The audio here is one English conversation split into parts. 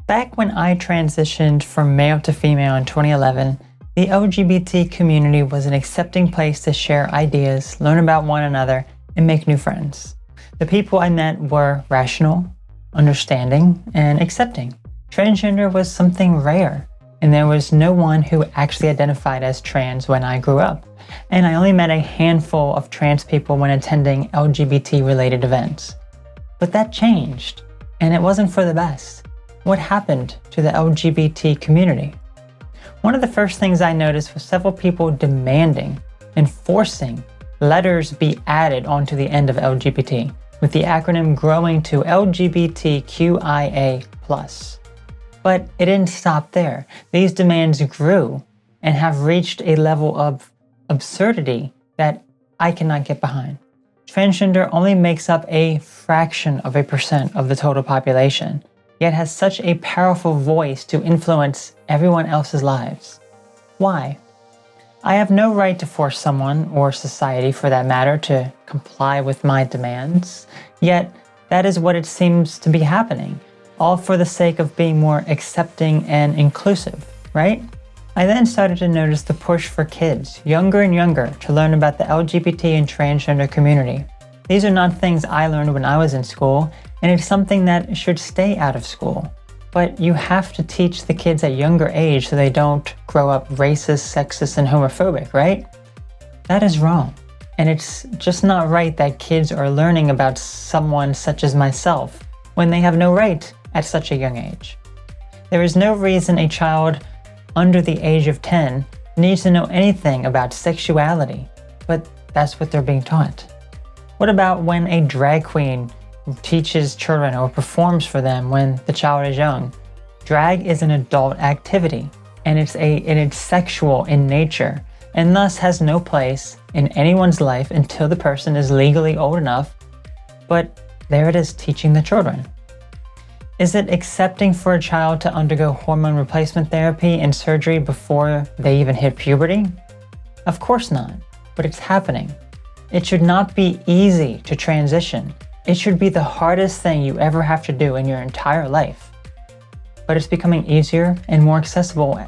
Back when I transitioned from male to female in 2011, the LGBT community was an accepting place to share ideas, learn about one another, and make new friends. The people I met were rational, understanding, and accepting. Transgender was something rare, and there was no one who actually identified as trans when I grew up, and I only met a handful of trans people when attending LGBT-related events. But that changed, and it wasn't for the best. What happened to the LGBT community? One of the first things I noticed was several people demanding and forcing letters be added onto the end of LGBT, with the acronym growing to LGBTQIA+. But it didn't stop there. These demands grew and have reached a level of absurdity that I cannot get behind. Transgender only makes up a fraction of a percent of the total population, yet has such a powerful voice to influence everyone else's lives. Why? I have no right to force someone, or society for that matter, to comply with my demands, yet that is what it seems to be happening, all for the sake of being more accepting and inclusive, right? I then started to notice the push for kids, younger and younger, to learn about the LGBT and transgender community. These are not things I learned when I was in school, and it's something that should stay out of school. But you have to teach the kids at younger age so they don't grow up racist, sexist, and homophobic, right? That is wrong. And it's just not right that kids are learning about someone such as myself when they have no right at such a young age. There is no reason a child under the age of 10 needs to know anything about sexuality, but that's what they're being taught. What about when a drag queen teaches children or performs for them when the child is young? Drag is an adult activity, and it's sexual in nature, and thus has no place in anyone's life until the person is legally old enough. But there it is, teaching the children. Is it accepting for a child to undergo hormone replacement therapy and surgery before they even hit puberty? Of course not, but it's happening. It should not be easy to transition. It should be the hardest thing you ever have to do in your entire life. But it's becoming easier and more accessible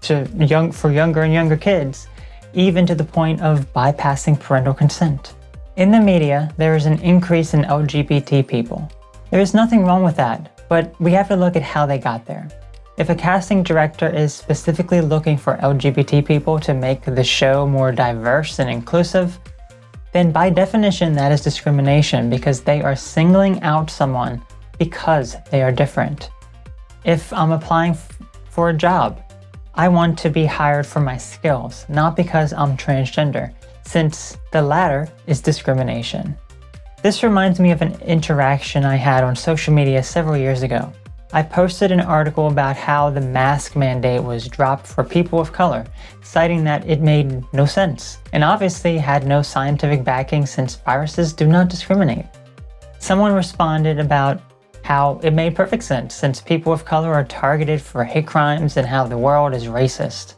for younger and younger kids, even to the point of bypassing parental consent. In the media, there is an increase in LGBT people. There is nothing wrong with that, but we have to look at how they got there. If a casting director is specifically looking for LGBT people to make the show more diverse and inclusive, then by definition that is discrimination, because they are singling out someone because they are different. If I'm applying for a job, I want to be hired for my skills, not because I'm transgender, since the latter is discrimination. This reminds me of an interaction I had on social media several years ago. I posted an article about how the mask mandate was dropped for people of color, citing that it made no sense, and obviously had no scientific backing since viruses do not discriminate. Someone responded about how it made perfect sense since people of color are targeted for hate crimes and how the world is racist,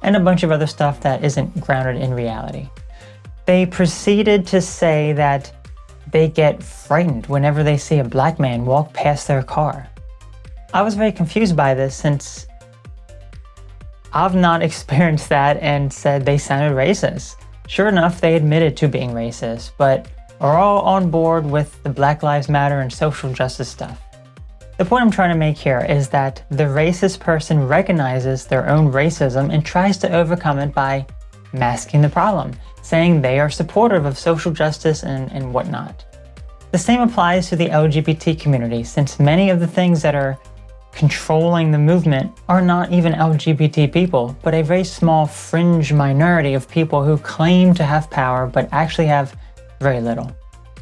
and a bunch of other stuff that isn't grounded in reality. They proceeded to say that they get frightened whenever they see a black man walk past their car. I was very confused by this since I've not experienced that and said they sounded racist. Sure enough, they admitted to being racist, but are all on board with the Black Lives Matter and social justice stuff. The point I'm trying to make here is that the racist person recognizes their own racism and tries to overcome it by masking the problem, saying they are supportive of social justice and whatnot. The same applies to the LGBT community, since many of the things that are controlling the movement are not even LGBT people, but a very small fringe minority of people who claim to have power but actually have very little.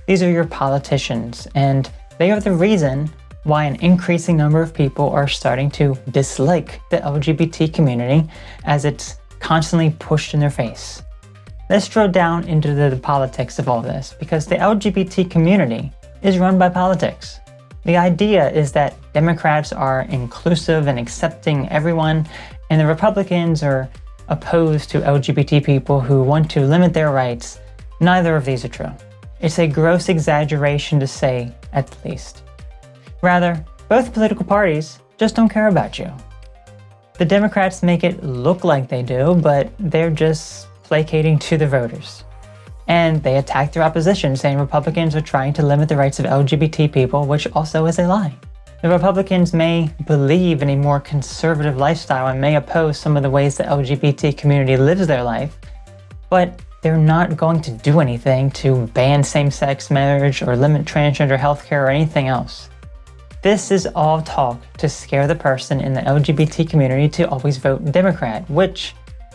These are your politicians, and they are the reason why an increasing number of people are starting to dislike the LGBT community as it's constantly pushed in their face. Let's drill down into the politics of all this, because the LGBT community is run by politics. The idea is that Democrats are inclusive and accepting everyone, and the Republicans are opposed to LGBT people who want to limit their rights. Neither of these are true. It's a gross exaggeration to say, at the least. Rather, both political parties just don't care about you. The Democrats make it look like they do, but they're just placating to the voters. And they attack their opposition, saying Republicans are trying to limit the rights of LGBT people, which also is a lie. The Republicans may believe in a more conservative lifestyle and may oppose some of the ways the LGBT community lives their life, but they're not going to do anything to ban same-sex marriage or limit transgender healthcare or anything else. This is all talk to scare the person in the LGBT community to always vote Democrat, which,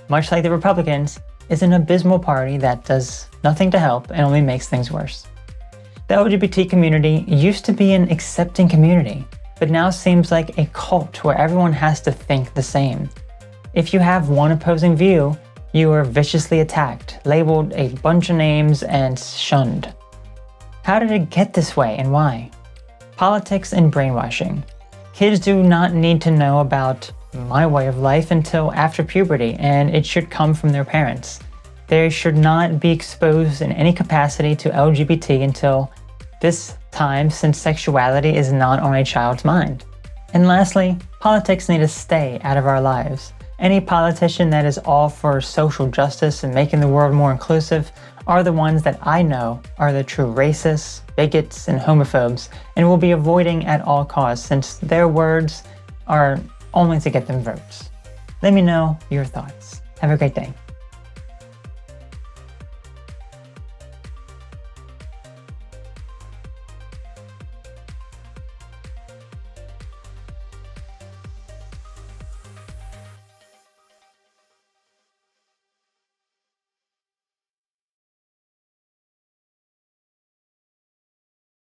much like the Republicans, is an abysmal party that does nothing to help and only makes things worse. The LGBT community used to be an accepting community, but now seems like a cult where everyone has to think the same. If you have one opposing view, you are viciously attacked, labeled a bunch of names, and shunned. How did it get this way and why? Politics and brainwashing. Kids do not need to know about my way of life until after puberty, and it should come from their parents. They should not be exposed in any capacity to LGBT until this time, since sexuality is not on a child's mind. And lastly, politics need to stay out of our lives. Any politician that is all for social justice and making the world more inclusive are the ones that I know are the true racists, bigots, and homophobes, and will be avoiding at all costs since their words are only to get them votes. Let me know your thoughts. Have a great day.